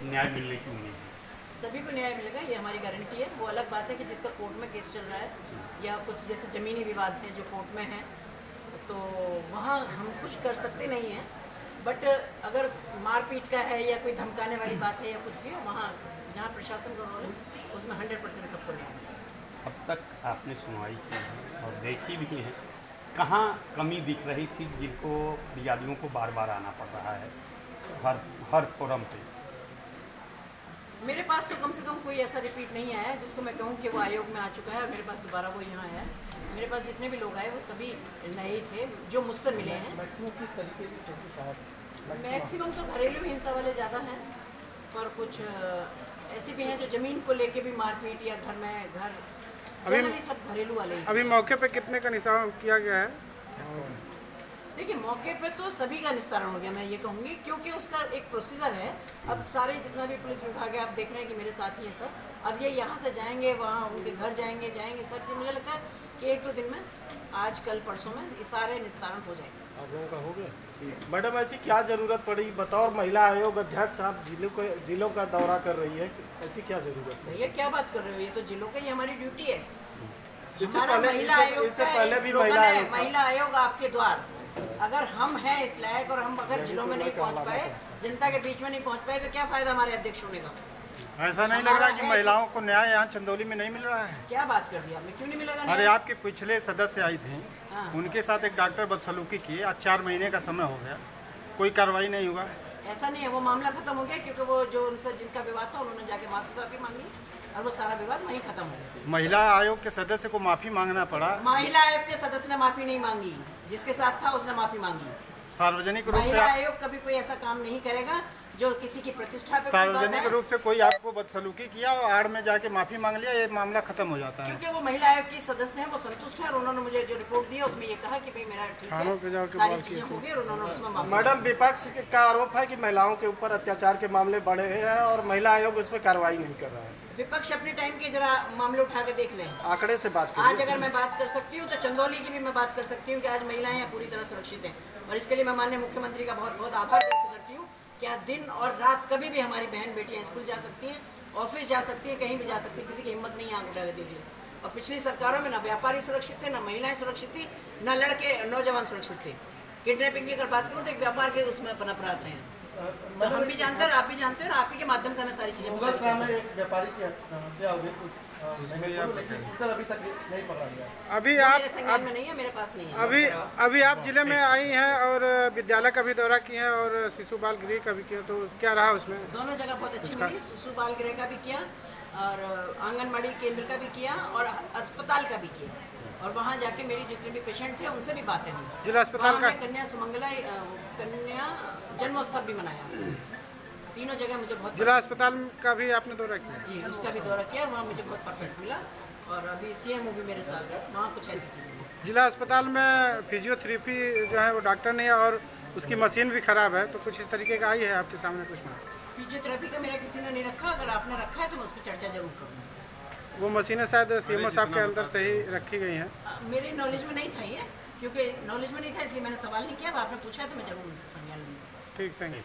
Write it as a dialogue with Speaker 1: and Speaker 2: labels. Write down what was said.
Speaker 1: न्याय मिलने की उम्मीद है?
Speaker 2: सभी को न्याय मिलेगा, ये हमारी गारंटी है। वो अलग बात है कि जिसका कोर्ट में केस चल रहा है या कुछ जैसे ज़मीनी विवाद है जो कोर्ट में है, तो वहाँ हम कुछ कर सकते नहीं हैं। बट अगर मारपीट का है या कोई धमकाने वाली बात है या कुछ भी है, वहाँ जहाँ प्रशासन का रोल है उसमें 100% सबको न्याय मिलेगा।
Speaker 1: अब तक आपने सुनवाई की है और देखी भी है, कहाँ कमी दिख रही थी जिनको फरियादियों को बार बार आना पड़ रहा है हर फोरम पे?
Speaker 2: मेरे पास तो कम से कम कोई ऐसा रिपीट नहीं आया है जिसको मैं कहूँ कि वो आयोग में आ चुका है और मेरे पास दोबारा वो यहाँ है। मेरे पास जितने भी लोग आए वो सभी नए थे जो मुझसे मिले हैं।
Speaker 3: मैक्सिमम किस तरीके की केसेस हैं?
Speaker 2: मैक्सिमम तो घरेलू हिंसा वाले ज़्यादा हैं, पर कुछ ऐसे भी हैं जो ज़मीन को लेके भी मारपीट या घर में जनरली सब घरेलू वाले ही।
Speaker 4: अभी मौके पे कितने का निस्तारण किया गया है?
Speaker 2: देखिए, मौके पे तो सभी का निस्तारण हो गया, मैं ये कहूँगी, क्योंकि उसका एक प्रोसीजर है। अब सारे जितना भी पुलिस विभाग है, आप देख रहे हैं कि मेरे साथी हैं सब, अब ये यहाँ से जाएंगे वहाँ उनके घर जाएंगे सर जी। मुझे लगता है कि 1-2 दिन में, आज कल परसों में ये सारे निस्तारण हो जाएंगे।
Speaker 3: आप लोगों का हो गया? मैडम, ऐसी क्या ज़रूरत पड़ी? बतौर महिला आयोग अध्यक्ष आप जिलों का दौरा कर रही है, ऐसी क्या ज़रूरत है?
Speaker 2: भैया क्या बात कर रहे हो, ये तो जिलों का ही हमारी ड्यूटी है।
Speaker 3: इससे
Speaker 2: हमारा
Speaker 3: पहले
Speaker 2: महिला आयोग
Speaker 3: इससे
Speaker 2: का
Speaker 3: पहले
Speaker 2: एक
Speaker 3: भी
Speaker 2: स्लोगन
Speaker 3: महिला
Speaker 2: है,
Speaker 3: आयोग था।
Speaker 2: महिला आयोग आपके द्वार। अगर हम हैं इस लायक और हम अगर जिलों में नहीं पहुंच पाए, जनता के बीच में नहीं पहुंच पाए, तो क्या फायदा हमारे अध्यक्ष होने का?
Speaker 4: ऐसा नहीं लग रहा कि महिलाओं को न्याय यहाँ चंदौली में नहीं मिल रहा है?
Speaker 2: क्या बात कर दी आपने, क्यों नहीं मिलेगा
Speaker 4: अरे
Speaker 2: न्याय?
Speaker 4: आपके पिछले सदस्य आई थी,
Speaker 2: हाँ।
Speaker 4: उनके साथ एक डॉक्टर बदसलूकी की, आज 4 महीने का समय हो गया, कोई कार्रवाई नहीं हुआ।
Speaker 2: ऐसा नहीं है, वो मामला खत्म हो गया, क्योंकि वो जो उनसे जिनका विवाद था उन्होंने जाके माफी मांगी और वो सारा विवाद वहीं खत्म हो गया।
Speaker 4: महिला आयोग के सदस्य को माफी मांगना पड़ा।
Speaker 2: महिला आयोग के सदस्य ने माफी नहीं मांगी, जिसके साथ था उसने माफी मांगी।
Speaker 4: सार्वजनिक रूप
Speaker 2: महिला
Speaker 4: से
Speaker 2: आयोग कभी कोई ऐसा काम नहीं करेगा जो किसी की प्रतिष्ठा पे कोई बात
Speaker 4: सार्वजनिक
Speaker 2: है।
Speaker 4: रूप से कोई आपको बदसलूकी किया और आड़ में जाके माफी मांग लिया, ये मामला खत्म हो जाता है।
Speaker 2: क्योंकि वो महिला आयोग की सदस्य हैं, वो संतुष्ट है और उन्होंने मुझे जो रिपोर्ट दी है उसमें ये कहा कि भाई मेरा ठीक
Speaker 4: थानों पे
Speaker 2: है,
Speaker 4: जाके
Speaker 2: सारी
Speaker 4: बात
Speaker 2: चीजें
Speaker 4: की
Speaker 2: हो गई और उन्होंने उसमें माफी
Speaker 3: मैडम, विपक्ष का आरोप है कि महिलाओं के ऊपर अत्याचार के मामले बढ़े हैं और महिला आयोग उस पर कार्रवाई नहीं कर रहा है।
Speaker 2: विपक्ष अपने टाइम के जरा मामले उठा के देख लें।
Speaker 3: आंकड़े से बात
Speaker 2: आज
Speaker 3: करिए।
Speaker 2: अगर मैं बात कर सकती हूँ तो चंदौली की भी मैं बात कर सकती हूँ कि आज महिलाएं यहाँ पूरी तरह सुरक्षित हैं, और इसके लिए मैं माननीय मुख्यमंत्री का बहुत बहुत आभार व्यक्त करती हूँ। क्या दिन और रात कभी भी हमारी बहन बेटियाँ स्कूल जा सकती हैं, ऑफिस जा सकती हैं, कहीं भी जा सकती हैं, किसी की हिम्मत नहीं आंख उठा के देख ले। और पिछली सरकारों में ना व्यापारी सुरक्षित थे, ना महिलाएं सुरक्षित थी, ना लड़के नौजवान सुरक्षित थे। किडनैपिंग की अगर बात करूँ तो एक व्यापार के उसमें पनप रहे हैं, तो हम भी जानते हैं और आप भी जानते हैं, और आप ही के माध्यम से हमें सारी चीज़ें पता चलती हैं।
Speaker 3: एक व्यापारी की हत्या हो गई, लेकिन उत्तर अभी तक नहीं पकड़ा गया।
Speaker 4: अभी
Speaker 2: मेरे
Speaker 4: आप
Speaker 2: संज्ञान में नहीं है, मेरे पास नहीं है।
Speaker 4: अभी आप जिले में आई हैं और विद्यालय का भी दौरा किए हैं और शिशु बाल गृह का भी किया, तो क्या रहा उसमें?
Speaker 2: दोनों जगह बहुत अच्छी मिली। शिशु बाल गृह का भी किया और आंगनबाड़ी केंद्र का भी किया और अस्पताल का भी किया, और वहाँ जाके मेरी जितने भी पेशेंट थे उनसे भी बातें हुई।
Speaker 4: जिला अस्पताल का
Speaker 2: कन्या सुमंगला कन्या जन्मोत्सव भी मनाया। तीनों जगह मुझे बहुत
Speaker 4: जिला अस्पताल का भी आपने दौरा किया?
Speaker 2: जी, उसका भी दौरा किया और वहाँ मुझे बहुत परफेक्ट मिला, और अभी सीएमओ भी मेरे साथ है, वहाँ कुछ ऐसी चीज़ें हैं।
Speaker 4: जिला अस्पताल में फिजियोथेरेपी जो है वो डॉक्टर नहीं है और उसकी मशीन भी खराब है, तो कुछ इस तरीके का आई है आपके सामने कुछ ना?
Speaker 2: फिजियोथेरेपी का मेरा किसी ने नहीं रखा, अगर आपने रखा है तो मैं उस पर चर्चा जरूर करूँगी।
Speaker 4: वो मशीनें शायद सीएमओ साहब के अंदर से ही रखी गई हैं।
Speaker 2: मेरी नॉलेज में नहीं था ये, क्योंकि नॉलेज में नहीं था इसलिए मैंने सवाल नहीं किया। अब आपने पूछा है तो मैं जरूर उनसे संज्ञान लूँगी।
Speaker 4: ठीक, थैंक यू।